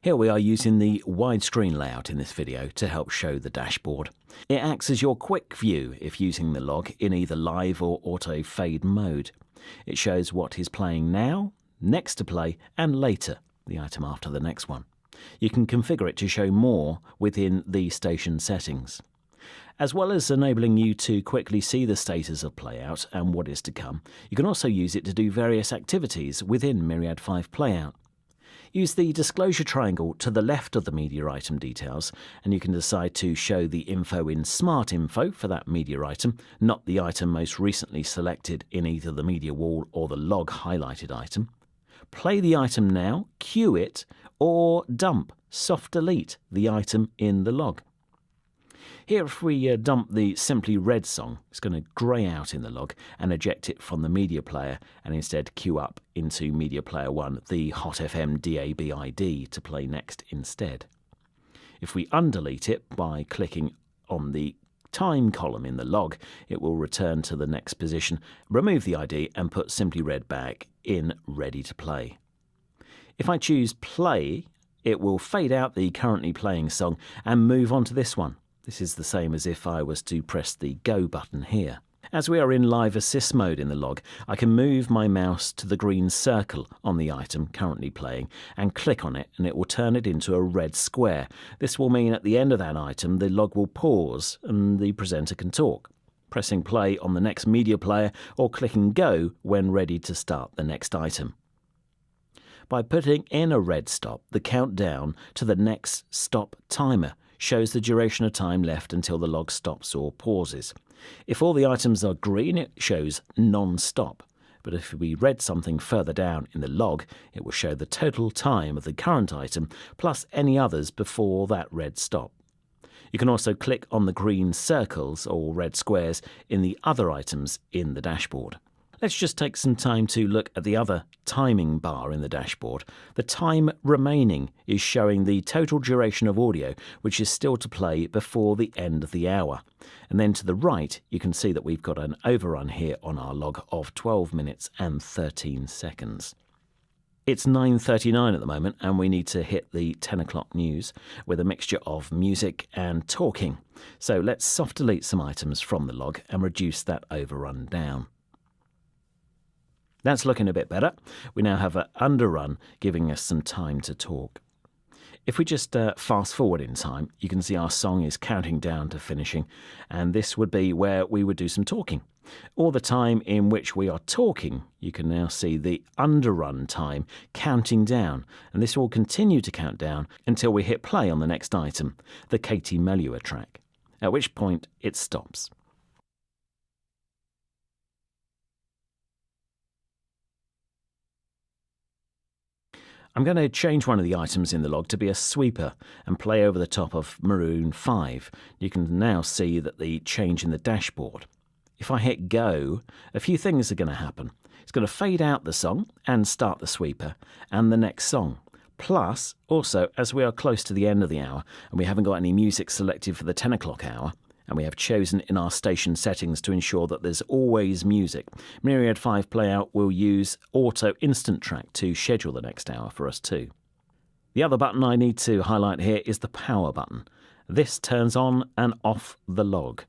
Here we are using the widescreen layout in this video to help show the dashboard. It acts as your quick view if using the log in either live or auto fade mode. It shows what is playing now, next to play and later, the item after the next one. You can configure it to show more within the station settings. As well as enabling you to quickly see the status of playout and what is to come, you can also use it to do various activities within Myriad 5 Playout. Use the disclosure triangle to the left of the media item details and you can decide to show the info in Smart Info for that media item, not the item most recently selected in either the media wall or the log highlighted item. Play the item now, queue it, or dump, soft delete the item in the log. Here, if we dump the Simply Red song, it's going to grey out in the log and eject it from the media player and instead queue up into Media Player 1 the Hot FM DAB ID to play next instead. If we undelete it by clicking on the time column in the log, it will return to the next position, remove the ID and put Simply Red back in ready to play. If I choose play, it will fade out the currently playing song and move on to this one. This is the same as if I was to press the go button here. As we are in live assist mode in the log, I can move my mouse to the green circle on the item currently playing and click on it and it will turn it into a red square. This will mean at the end of that item the log will pause and the presenter can talk, pressing play on the next media player or clicking go when ready to start the next item. By putting in a red stop, the countdown to the next stop timer shows the duration of time left until the log stops or pauses. If all the items are green, it shows non-stop. But if we read something further down in the log, it will show the total time of the current item plus any others before that red stop. You can also click on the green circles or red squares in the other items in the dashboard. Let's just take some time to look at the other timing bar in the dashboard. The time remaining is showing the total duration of audio which is still to play before the end of the hour. And then to the right you can see that we've got an overrun here on our log of 12 minutes and 13 seconds. It's 9:39 at the moment and we need to hit the 10 o'clock news with a mixture of music and talking. So let's soft delete some items from the log and reduce that overrun down. That's looking a bit better. We now have an underrun giving us some time to talk. If we just fast forward in time, you can see our song is counting down to finishing, and this would be where we would do some talking. All the time in which we are talking, you can now see the underrun time counting down, and this will continue to count down until we hit play on the next item, the Katie Melua track, at which point it stops. I'm going to change one of the items in the log to be a sweeper and play over the top of Maroon 5. You can now see that the change in the dashboard. If I hit go, a few things are going to happen. It's going to fade out the song and start the sweeper and the next song. Plus, also, as we are close to the end of the hour and we haven't got any music selected for the 10 o'clock hour, and we have chosen in our station settings to ensure that there's always music, Myriad 5 Playout will use Auto Instant Track to schedule the next hour for us too. The other button I need to highlight here is the power button. This turns on and off the log.